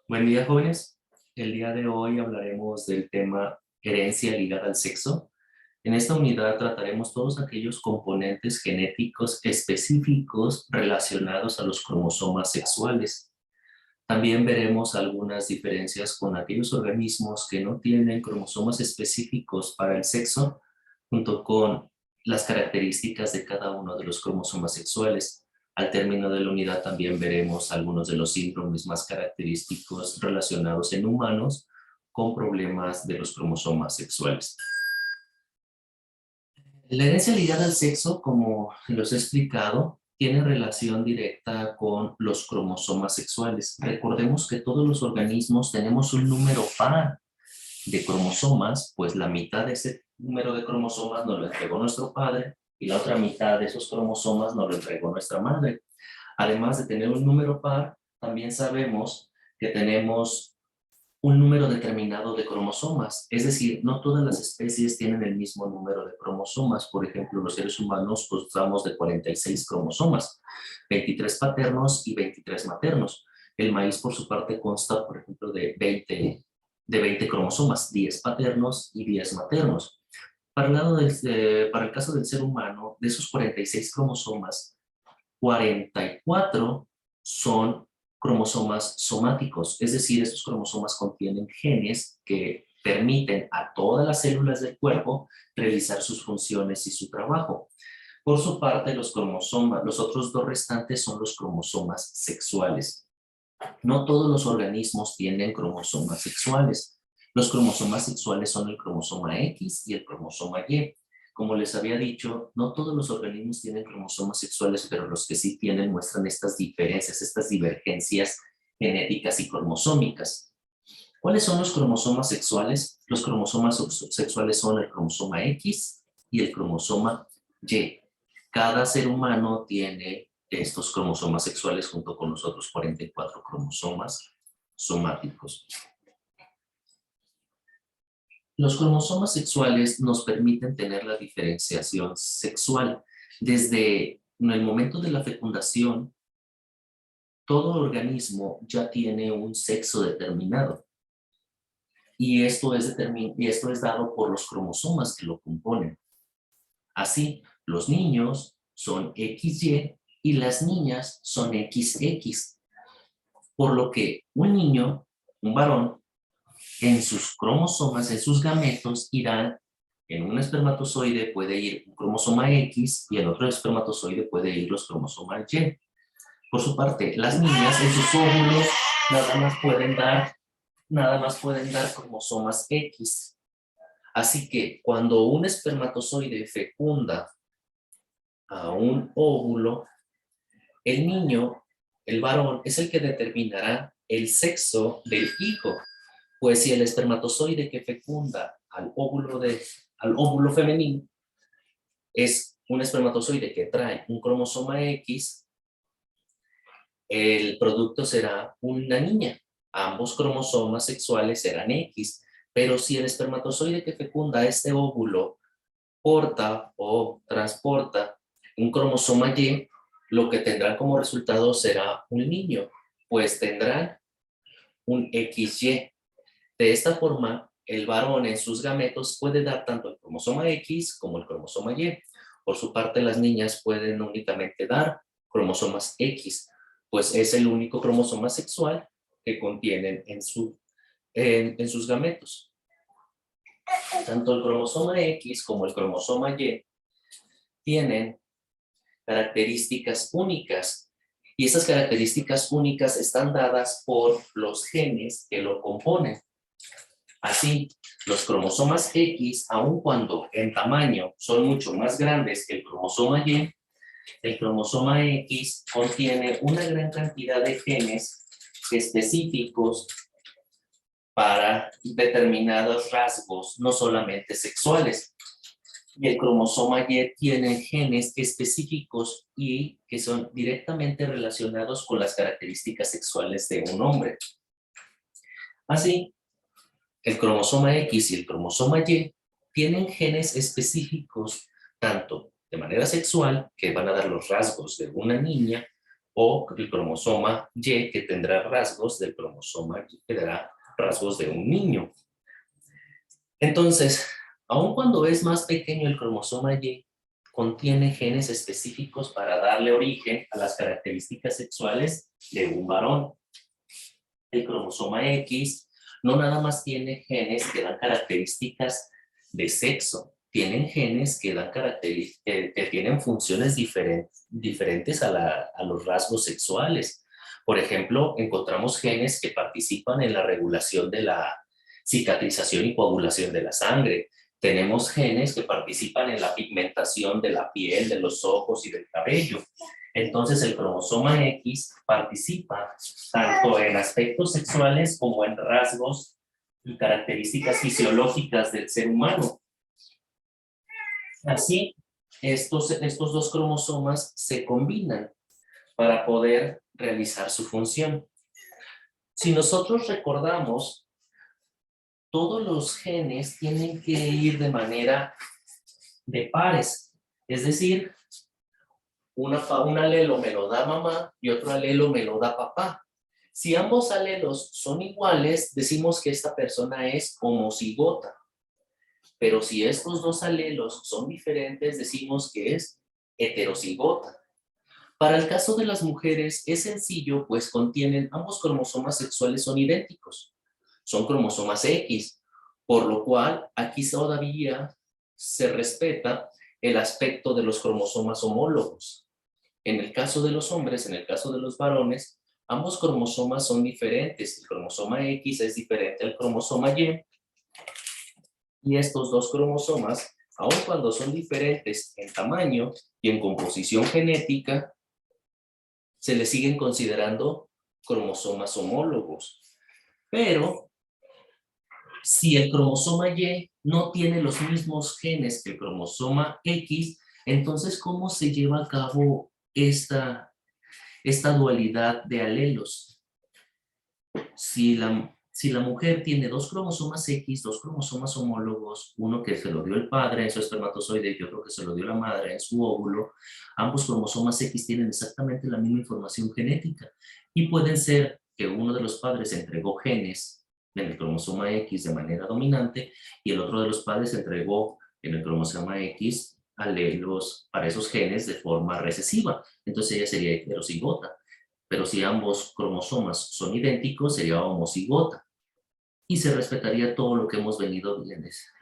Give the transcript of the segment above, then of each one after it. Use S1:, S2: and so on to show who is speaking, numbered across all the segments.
S1: Buen día, jóvenes. El día de hoy hablaremos del tema herencia ligada al sexo. En esta unidad trataremos todos aquellos componentes genéticos específicos relacionados a los cromosomas sexuales. También veremos algunas diferencias con aquellos organismos que no tienen cromosomas específicos para el sexo, junto con las características de cada uno de los cromosomas sexuales. Al término de la unidad también veremos algunos de los síndromes más característicos relacionados en humanos con problemas de los cromosomas sexuales. La herencia ligada al sexo, como los he explicado, tiene relación directa con los cromosomas sexuales. Recordemos que todos los organismos tenemos un número par de cromosomas, pues la mitad de ese número de cromosomas nos lo entregó nuestro padre y la otra mitad de esos cromosomas nos lo entregó nuestra madre. Además de tener un número par, también sabemos que tenemos un número determinado de cromosomas, es decir, no todas las especies tienen el mismo número de cromosomas. Por ejemplo, los seres humanos constamos de 46 cromosomas, 23 paternos y 23 maternos. El maíz, por su parte, consta, por ejemplo, de 20 cromosomas, 10 paternos y 10 maternos. Para el caso del ser humano, de esos 46 cromosomas, 44 son cromosomas somáticos, es decir, estos cromosomas contienen genes que permiten a todas las células del cuerpo realizar sus funciones y su trabajo. Por su parte, los otros dos restantes son los cromosomas sexuales. No todos los organismos tienen cromosomas sexuales. Los cromosomas sexuales son el cromosoma X y el cromosoma Y. Como les había dicho, no todos los organismos tienen cromosomas sexuales, pero los que sí tienen muestran estas diferencias, estas divergencias genéticas y cromosómicas. ¿Cuáles son los cromosomas sexuales? Los cromosomas sexuales son el cromosoma X y el cromosoma Y. Cada ser humano tiene estos cromosomas sexuales junto con los otros 44 cromosomas somáticos. Los cromosomas sexuales nos permiten tener la diferenciación sexual. Desde el momento de la fecundación, todo organismo ya tiene un sexo determinado. Y esto es dado por los cromosomas que lo componen. Así, los niños son XY y las niñas son XX. Por lo que un niño, un varón, en sus cromosomas, en sus gametos, irán, en un espermatozoide puede ir un cromosoma X y en otro espermatozoide puede ir los cromosomas Y. Por su parte, las niñas en sus óvulos nada más pueden dar cromosomas X. Así que cuando un espermatozoide fecunda a un óvulo, el niño, el varón, es el que determinará el sexo del hijo. Pues si el espermatozoide que fecunda al óvulo femenino es un espermatozoide que trae un cromosoma X, el producto será una niña. Ambos cromosomas sexuales serán X. Pero si el espermatozoide que fecunda este óvulo porta o transporta un cromosoma Y, lo que tendrá como resultado será un niño, pues tendrán un XY. De esta forma, el varón en sus gametos puede dar tanto el cromosoma X como el cromosoma Y. Por su parte, las niñas pueden únicamente dar cromosomas X, pues es el único cromosoma sexual que contienen en sus gametos. Tanto el cromosoma X como el cromosoma Y tienen características únicas, y esas características únicas están dadas por los genes que lo componen. Así, los cromosomas X, aun cuando en tamaño son mucho más grandes que el cromosoma Y, el cromosoma X contiene una gran cantidad de genes específicos para determinados rasgos, no solamente sexuales. Y el cromosoma Y tiene genes específicos y que son directamente relacionados con las características sexuales de un hombre. Así, el cromosoma X y el cromosoma Y tienen genes específicos, tanto de manera sexual, que van a dar los rasgos de una niña, o el cromosoma Y, que tendrá rasgos del cromosoma Y, que dará rasgos de un niño. Entonces, aun cuando es más pequeño el cromosoma Y, contiene genes específicos para darle origen a las características sexuales de un varón. El cromosoma X no nada más tiene genes que dan características de sexo, tienen genes que dan que tienen funciones diferentes a los rasgos sexuales. Por ejemplo, encontramos genes que participan en la regulación de la cicatrización y coagulación de la sangre. Tenemos genes que participan en la pigmentación de la piel, de los ojos y del cabello. Entonces, el cromosoma X participa tanto en aspectos sexuales como en rasgos y características fisiológicas del ser humano. Así, estos dos cromosomas se combinan para poder realizar su función. Si nosotros recordamos, todos los genes tienen que ir de manera de pares, es decir, un alelo me lo da mamá y otro alelo me lo da papá. Si ambos alelos son iguales, decimos que esta persona es homocigota. Pero si estos dos alelos son diferentes, decimos que es heterocigota. Para el caso de las mujeres es sencillo, pues contienen ambos cromosomas sexuales son idénticos. Son cromosomas X, por lo cual aquí todavía se respeta el aspecto de los cromosomas homólogos. En el caso de los hombres, en el caso de los varones, ambos cromosomas son diferentes. El cromosoma X es diferente al cromosoma y estos dos cromosomas, aun cuando son diferentes en tamaño y en composición genética, se les siguen considerando cromosomas homólogos. Pero si el cromosoma Y no tiene los mismos genes que el cromosoma X, entonces ¿cómo se lleva a cabo esta dualidad de alelos? Si la mujer tiene dos cromosomas X, dos cromosomas homólogos, uno que se lo dio el padre en su espermatozoide y otro que se lo dio la madre en su óvulo, ambos cromosomas X tienen exactamente la misma información genética y pueden ser que uno de los padres entregó genes en el cromosoma X de manera dominante y el otro de los padres entregó en el cromosoma X alelos para esos genes de forma recesiva. Entonces ella sería heterocigota. Pero si ambos cromosomas son idénticos, sería homocigota. Y se respetaría todo lo que hemos venido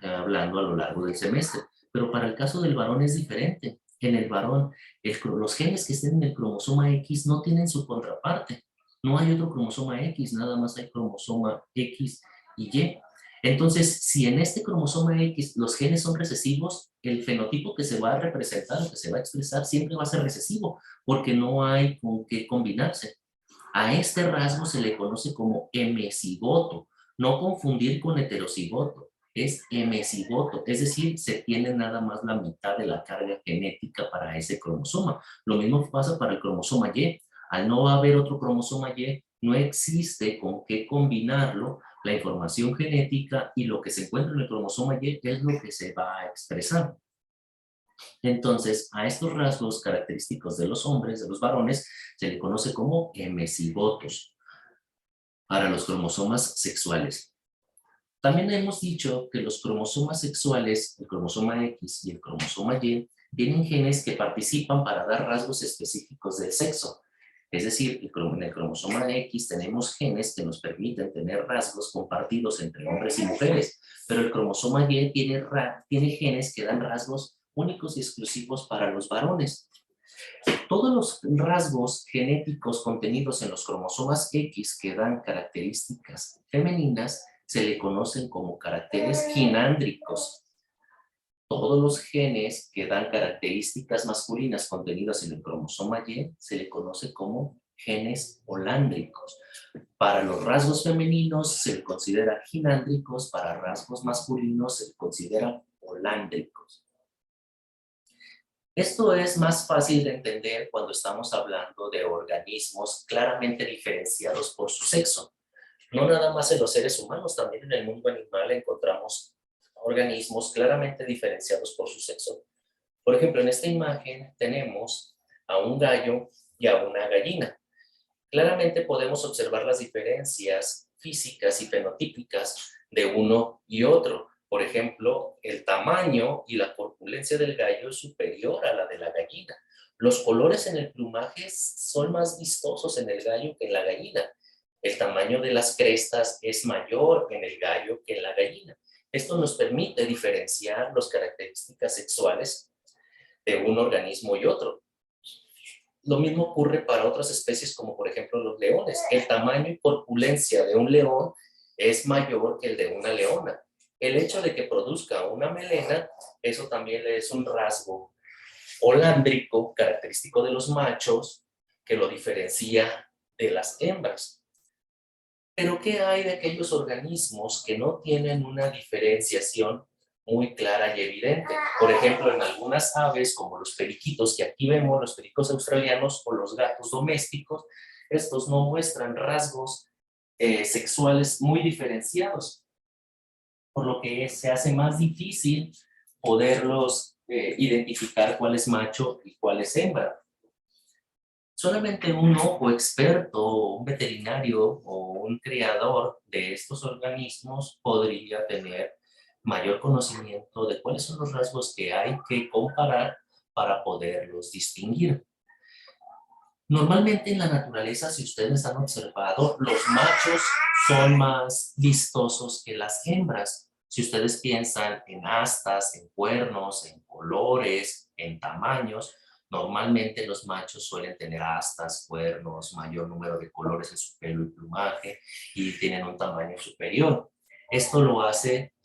S1: hablando a lo largo del semestre. Pero para el caso del varón es diferente. En el varón, los genes que estén en el cromosoma X no tienen su contraparte. No hay otro cromosoma X, nada más hay cromosoma X y Y. Entonces, si en este cromosoma X los genes son recesivos, el fenotipo que se va a representar o que se va a expresar siempre va a ser recesivo, porque no hay con qué combinarse. A este rasgo se le conoce como hemicigoto, no confundir con heterocigoto, es hemicigoto, es decir, se tiene nada más la mitad de la carga genética para ese cromosoma. Lo mismo pasa para el cromosoma Y. Al no haber otro cromosoma Y, no existe con qué combinarlo la información genética y lo que se encuentra en el cromosoma Y es lo que se va a expresar. Entonces, a estos rasgos característicos de los hombres, de los varones, se le conoce como hemicigotos para los cromosomas sexuales. También hemos dicho que los cromosomas sexuales, el cromosoma X y el cromosoma Y, tienen genes que participan para dar rasgos específicos del sexo. Es decir, en el cromosoma X tenemos genes que nos permiten tener rasgos compartidos entre hombres y mujeres, pero el cromosoma Y tiene genes que dan rasgos únicos y exclusivos para los varones. Todos los rasgos genéticos contenidos en los cromosomas X que dan características femeninas se le conocen como caracteres ginándricos. Todos los genes que dan características masculinas contenidas en el cromosoma Y se le conoce como genes holándricos. Para los rasgos femeninos se le considera ginándricos, para rasgos masculinos se le considera holándricos. Esto es más fácil de entender cuando estamos hablando de organismos claramente diferenciados por su sexo. No nada más en los seres humanos, también en el mundo animal encontramos organismos claramente diferenciados por su sexo. Por ejemplo, en esta imagen tenemos a un gallo y a una gallina. Claramente podemos observar las diferencias físicas y fenotípicas de uno y otro. Por ejemplo, el tamaño y la corpulencia del gallo es superior a la de la gallina. Los colores en el plumaje son más vistosos en el gallo que en la gallina. El tamaño de las crestas es mayor en el gallo que en la gallina. Esto nos permite diferenciar las características sexuales de un organismo y otro. Lo mismo ocurre para otras especies como por ejemplo los leones. El tamaño y corpulencia de un león es mayor que el de una leona. El hecho de que produzca una melena, eso también es un rasgo holándrico característico de los machos que lo diferencia de las hembras. Pero ¿qué hay de aquellos organismos que no tienen una diferenciación muy clara y evidente? Por ejemplo, en algunas aves, como los periquitos, que aquí vemos, los pericos australianos o los gatos domésticos, estos no muestran rasgos sexuales muy diferenciados, por lo que se hace más difícil poderlos identificar cuál es macho y cuál es hembra. Solamente un ojo experto, un veterinario o un criador de estos organismos podría tener mayor conocimiento de cuáles son los rasgos que hay que comparar para poderlos distinguir. Normalmente en la naturaleza, si ustedes han observado, los machos son más vistosos que las hembras. Si ustedes piensan en astas, en cuernos, en colores, en tamaños, normalmente los machos suelen tener astas, cuernos, mayor número de colores en su pelo y plumaje y tienen un tamaño superior. Esto lo hace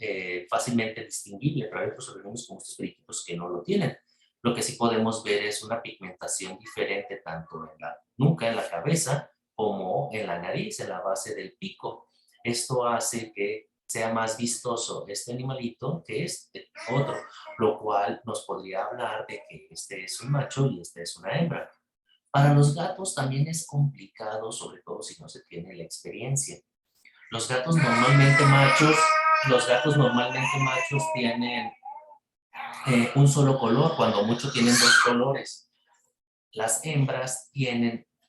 S1: fácilmente distinguible para otros organismos como estos periquitos que no lo tienen. Lo que sí podemos ver es una pigmentación diferente tanto en la nuca, en la cabeza, como en la nariz, en la base del pico. Esto hace que sea más vistoso este animalito que este otro, lo cual nos podría hablar de que este es un macho y este es una hembra. Para los gatos también es complicado, sobre todo si no se tiene la experiencia. Los gatos normalmente machos, los gatos normalmente machos tienen un solo color, cuando mucho tienen dos colores. Las hembras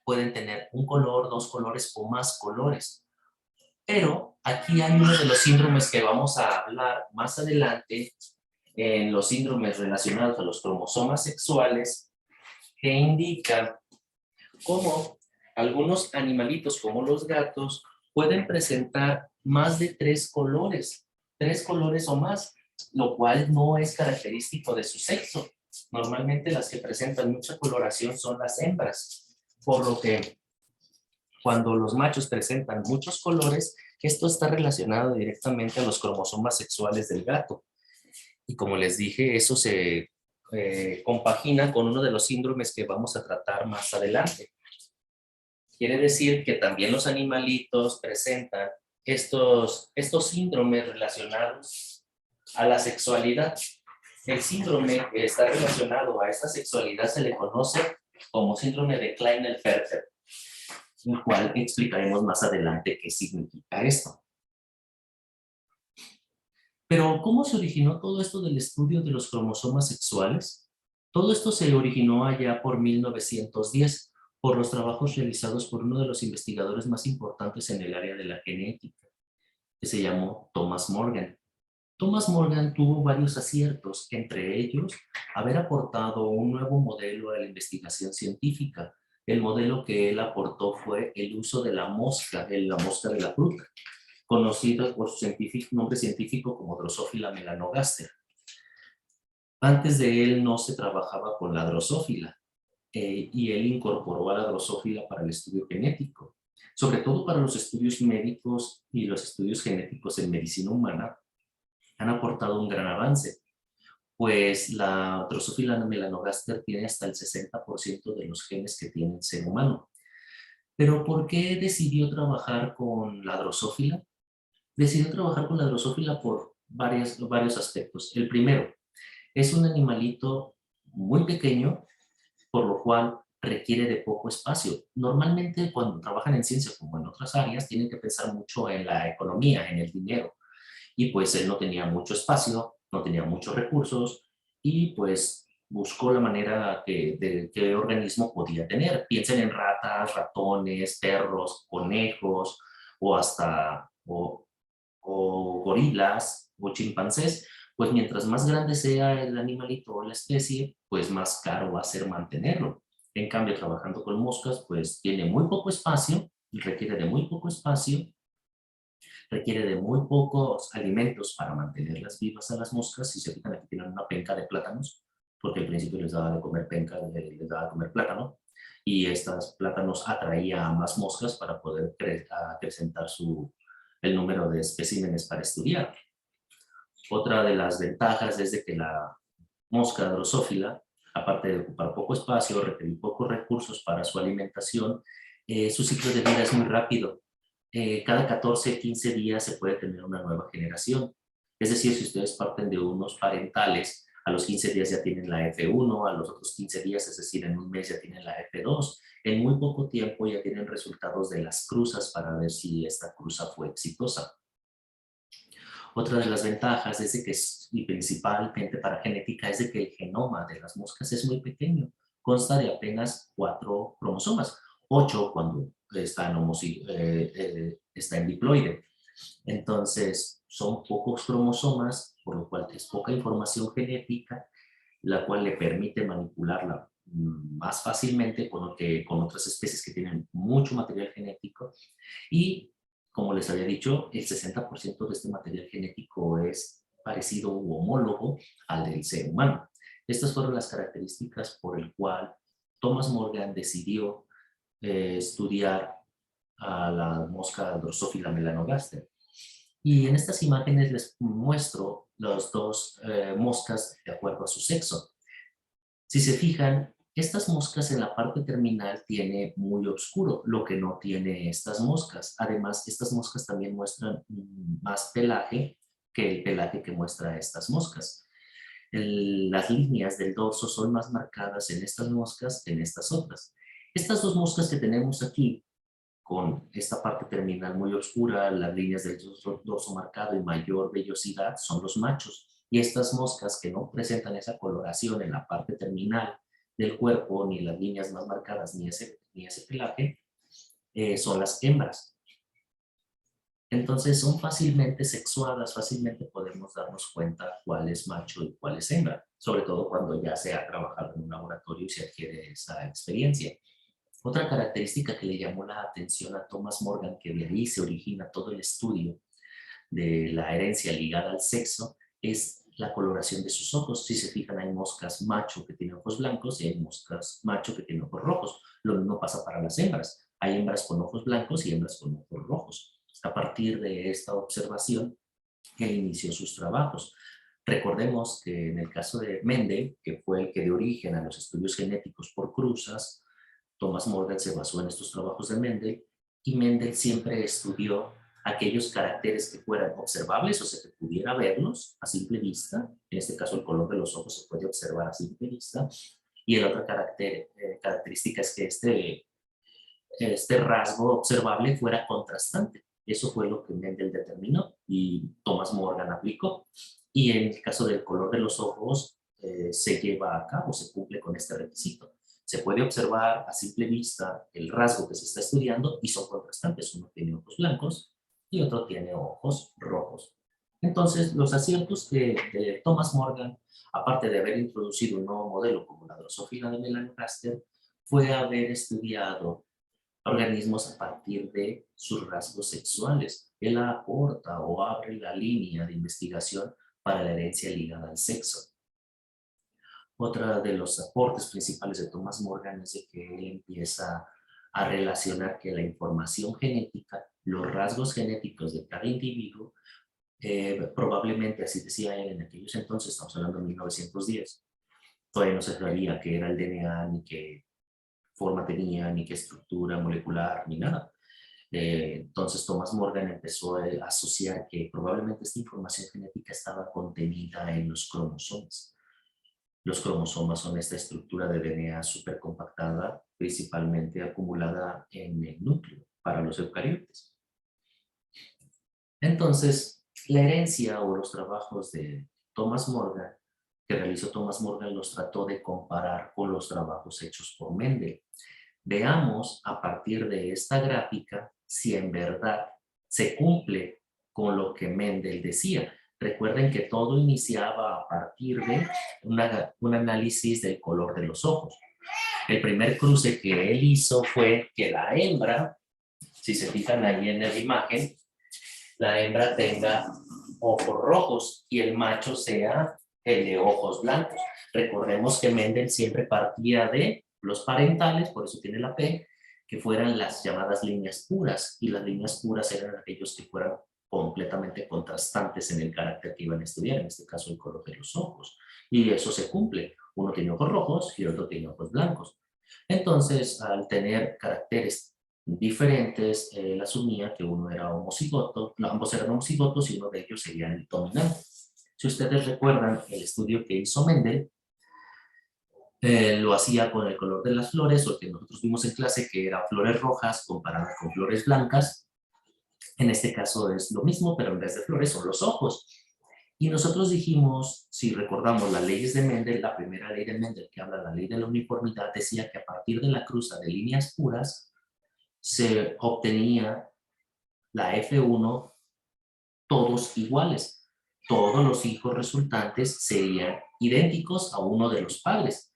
S1: pueden tener un color, dos colores o más colores. Pero aquí hay uno de los síndromes que vamos a hablar más adelante, en los síndromes relacionados a los cromosomas sexuales, que indican cómo algunos animalitos como los gatos pueden presentar más de tres colores o más, lo cual no es característico de su sexo. Normalmente las que presentan mucha coloración son las hembras, por lo que cuando los machos presentan muchos colores, esto está relacionado directamente a los cromosomas sexuales del gato. Y como les dije, eso se compagina con uno de los síndromes que vamos a tratar más adelante. Quiere decir que también los animalitos presentan estos síndromes relacionados a la sexualidad. El síndrome que está relacionado a esta sexualidad se le conoce como síndrome de Klinefelter, el cual explicaremos más adelante qué significa esto. Pero, ¿cómo se originó todo esto del estudio de los cromosomas sexuales? Todo esto se originó allá por 1910, por los trabajos realizados por uno de los investigadores más importantes en el área de la genética, que se llamó Thomas Morgan. Thomas Morgan tuvo varios aciertos, entre ellos haber aportado un nuevo modelo a la investigación científica. El modelo que él aportó fue el uso de la mosca de la fruta, conocido por su nombre científico como Drosophila melanogaster. Antes de él no se trabajaba con la drosófila y él incorporó a la drosófila para el estudio genético, sobre todo para los estudios médicos y los estudios genéticos en medicina humana. Han aportado un gran avance, pues la Drosophila melanogaster tiene hasta el 60% de los genes que tiene el ser humano. Pero ¿por qué decidió trabajar con la Drosophila? Decidió trabajar con la Drosophila por varios aspectos. El primero, es un animalito muy pequeño, por lo cual requiere de poco espacio. Normalmente cuando trabajan en ciencia, como en otras áreas, tienen que pensar mucho en la economía, en el dinero. Y pues él no tenía mucho espacio, no tenía muchos recursos y pues buscó la manera de qué organismo podía tener. Piensen en ratas, ratones, perros, conejos o hasta o gorilas o chimpancés. Pues mientras más grande sea el animalito o la especie, pues más caro va a ser mantenerlo. En cambio, trabajando con moscas, pues tiene muy poco espacio, requiere de muy poco espacio, requiere de muy pocos alimentos para mantenerlas vivas a las moscas. Si se fijan, aquí tienen una penca de plátanos, porque al principio les daba de comer penca, les daba de comer plátano, y estos plátanos atraía a más moscas para poder acrecentar el número de especímenes para estudiar. Otra de las ventajas es de que la mosca drosófila, aparte de ocupar poco espacio, requerir pocos recursos para su alimentación, su ciclo de vida es muy rápido. Cada 14, 15 días se puede tener una nueva generación. Es decir, si ustedes parten de unos parentales, a los 15 días ya tienen la F1, a los otros 15 días, es decir, en un mes ya tienen la F2. En muy poco tiempo ya tienen resultados de las cruzas para ver si esta cruza fue exitosa. Otra de las ventajas es de que, y principalmente para genética, es de que el genoma de las moscas es muy pequeño. Consta de apenas 4 cromosomas, 8 cuando está en diploide. Entonces, son pocos cromosomas, por lo cual es poca información genética, la cual le permite manipularla más fácilmente con otras especies que tienen mucho material genético. Y, como les había dicho, el 60% de este material genético es parecido u homólogo al del ser humano. Estas fueron las características por el cual Thomas Morgan decidió estudiar a la mosca Drosophila melanogaster. Y en estas imágenes les muestro las dos moscas de acuerdo a su sexo. Si se fijan, estas moscas en la parte terminal tiene muy oscuro, lo que no tiene estas moscas. Además, estas moscas también muestran más pelaje que el pelaje que muestra estas moscas. Las líneas del dorso son más marcadas en estas moscas que en estas otras. Estas dos moscas que tenemos aquí, con esta parte terminal muy oscura, las líneas del dorso marcado y mayor vellosidad, son los machos. Y estas moscas que no presentan esa coloración en la parte terminal del cuerpo, ni las líneas más marcadas, ni ese pelaje, son las hembras. Entonces son fácilmente sexuadas, fácilmente podemos darnos cuenta cuál es macho y cuál es hembra, sobre todo cuando ya se ha trabajado en un laboratorio y se adquiere esa experiencia. Otra característica que le llamó la atención a Thomas Morgan, que de ahí se origina todo el estudio de la herencia ligada al sexo, es la coloración de sus ojos. Si se fijan, hay moscas macho que tienen ojos blancos y hay moscas macho que tienen ojos rojos. Lo mismo pasa para las hembras. Hay hembras con ojos blancos y hembras con ojos rojos. A partir de esta observación, él inició sus trabajos. Recordemos que en el caso de Mendel, que fue el que dio origen a los estudios genéticos por cruzas, Thomas Morgan se basó en estos trabajos de Mendel, y Mendel siempre estudió aquellos caracteres que fueran observables, o sea, que pudiera verlos a simple vista. En este caso, el color de los ojos se puede observar a simple vista. Y el otra característica es que este rasgo observable fuera contrastante. Eso fue lo que Mendel determinó y Thomas Morgan aplicó. Y en el caso del color de los ojos, se lleva a cabo, se cumple con este requisito. Se puede observar a simple vista el rasgo que se está estudiando y son contrastantes. Uno tiene ojos blancos y otro tiene ojos rojos. Entonces, los aciertos de Thomas Morgan, aparte de haber introducido un nuevo modelo como la Drosophila de melanogaster, fue haber estudiado organismos a partir de sus rasgos sexuales. Él aporta o abre la línea de investigación para la herencia ligada al sexo. Otra de los aportes principales de Thomas Morgan es de que él empieza a relacionar que la información genética, los rasgos genéticos de cada individuo, probablemente, así decía él en aquellos entonces, estamos hablando de 1910, todavía no se sabía qué era el DNA, ni qué forma tenía, ni qué estructura molecular, ni nada. Entonces Thomas Morgan empezó a asociar que probablemente esta información genética estaba contenida en los cromosomas. Los cromosomas son esta estructura de DNA supercompactada, principalmente acumulada en el núcleo para los eucariotes. Entonces, la herencia o los trabajos de Thomas Morgan que realizó Thomas Morgan los trató de comparar con los trabajos hechos por Mendel. Veamos a partir de esta gráfica si en verdad se cumple con lo que Mendel decía. Recuerden que todo iniciaba a partir de un análisis del color de los ojos. El primer cruce que él hizo fue que la hembra, si se fijan ahí en la imagen, la hembra tenga ojos rojos y el macho sea el de ojos blancos. Recordemos que Mendel siempre partía de los parentales, por eso tiene la P, que fueran las llamadas líneas puras, y las líneas puras eran aquellos que fueran completamente contrastantes en el carácter que iban a estudiar, en este caso el color de los ojos. Y eso se cumple. Uno tiene ojos rojos y el otro tiene ojos blancos. Entonces, al tener caracteres diferentes, él asumía que uno era homocigoto, no, ambos eran homocigotos y uno de ellos sería el dominante. Si ustedes recuerdan el estudio que hizo Mendel, lo hacía con el color de las flores, o que nosotros vimos en clase que eran flores rojas comparadas con flores blancas. En este caso es lo mismo, pero en vez de flores son los ojos. Y nosotros dijimos, si recordamos las leyes de Mendel, la primera ley de Mendel que habla de la ley de la uniformidad decía que a partir de la cruza de líneas puras se obtenía la F1 todos iguales. Todos los hijos resultantes serían idénticos a uno de los padres.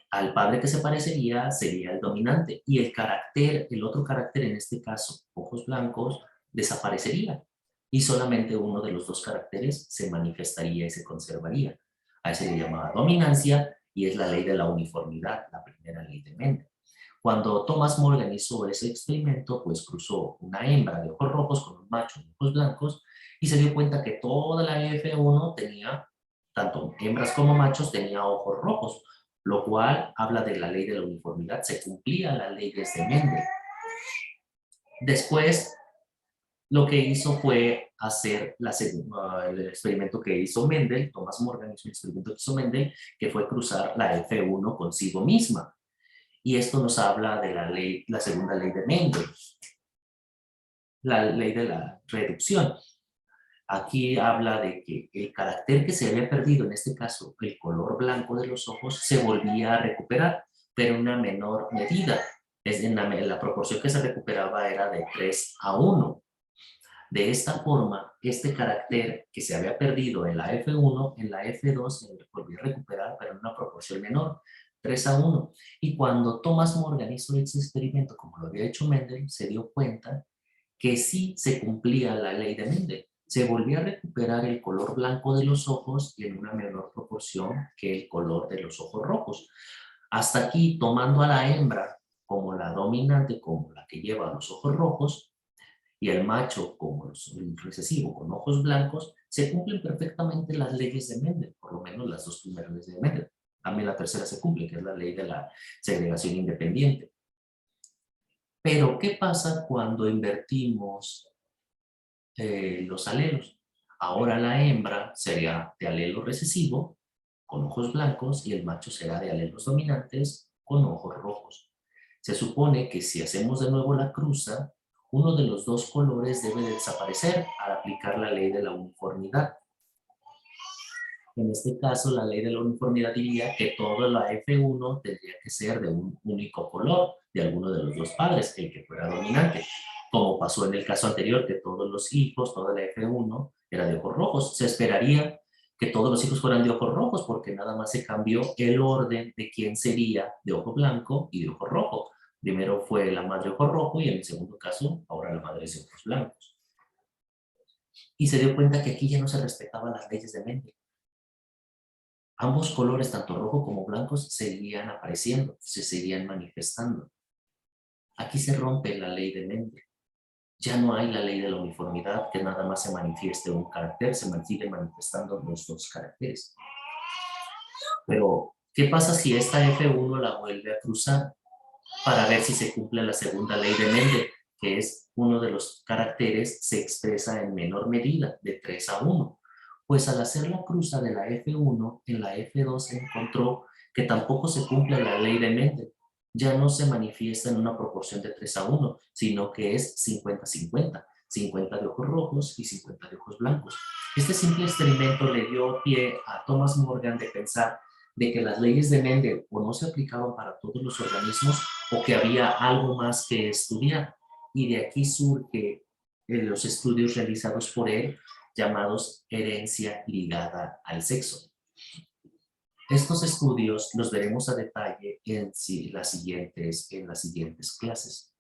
S1: Al padre que se parecería sería el dominante y el carácter, el otro carácter, en este caso, ojos blancos, desaparecería y solamente uno de los dos caracteres se manifestaría y se conservaría. A eso se le llamaba dominancia y es la ley de la uniformidad, la primera ley de Mendel. Cuando Thomas Morgan hizo ese experimento, pues cruzó una hembra de ojos rojos con un macho de ojos blancos y se dio cuenta que toda la F1 tenía, tanto hembras como machos, tenía ojos rojos, lo cual habla de la ley de la uniformidad, se cumplía la ley de Mendel. Después, lo que hizo fue hacer el experimento que hizo Mendel, Thomas Morgan hizo un experimento que hizo Mendel, que fue cruzar la F1 consigo misma. Y esto nos habla de la ley, la segunda ley de Mendel, la ley de la reducción. Aquí habla de que el carácter que se había perdido, en este caso el color blanco de los ojos, se volvía a recuperar, pero en una menor medida. La proporción que se recuperaba era de 3:1. De esta forma, este carácter que se había perdido en la F1, en la F2 se volvió a recuperar, pero en una proporción menor, 3:1. Y cuando Thomas Morgan hizo ese experimento, como lo había hecho Mendel, se dio cuenta que sí se cumplía la ley de Mendel. Se volvía a recuperar el color blanco de los ojos y en una menor proporción que el color de los ojos rojos. Hasta aquí, tomando a la hembra como la dominante, como la que lleva los ojos rojos, y el macho como el recesivo con ojos blancos, se cumplen perfectamente las leyes de Mendel, por lo menos las dos primeras leyes de Mendel. También la tercera se cumple, que es la ley de la segregación independiente. Pero, ¿qué pasa cuando invertimos los alelos? Ahora la hembra sería de alelo recesivo, con ojos blancos, y el macho será de alelos dominantes, con ojos rojos. Se supone que si hacemos de nuevo la cruza, uno de los dos colores debe de desaparecer al aplicar la ley de la uniformidad. En este caso, la ley de la uniformidad diría que toda la F1 tendría que ser de un único color, de alguno de los dos padres, el que fuera dominante. Como pasó en el caso anterior, que todos los hijos, toda la F1 era de ojos rojos. Se esperaría que todos los hijos fueran de ojos rojos, porque nada más se cambió el orden de quién sería de ojo blanco y de ojo rojo. Primero fue la madre ojo rojo y en el segundo caso, ahora la madre es de ojos blancos. Y se dio cuenta que aquí ya no se respetaban las leyes de Mendel. Ambos colores, tanto rojo como blancos, seguían apareciendo, se seguían manifestando. Aquí se rompe la ley de Mendel. Ya no hay la ley de la uniformidad, que nada más se manifieste un carácter, se sigue manifestando los dos caracteres. Pero, ¿qué pasa si esta F1 la vuelve a cruzar? Para ver si se cumple la segunda ley de Mendel, que es uno de los caracteres se expresa en menor medida, de 3:1. Pues al hacer la cruza de la F1, en la F2 se encontró que tampoco se cumple la ley de Mendel. Ya no se manifiesta en una proporción de 3:1, sino que es 50-50. 50 de ojos rojos y 50 de ojos blancos. Este simple experimento le dio pie a Thomas Morgan de pensar de que las leyes de Mendel o no se aplicaban para todos los organismos o que había algo más que estudiar. Y de aquí surge los estudios realizados por él llamados herencia ligada al sexo. Estos estudios los veremos a detalle en las siguientes clases.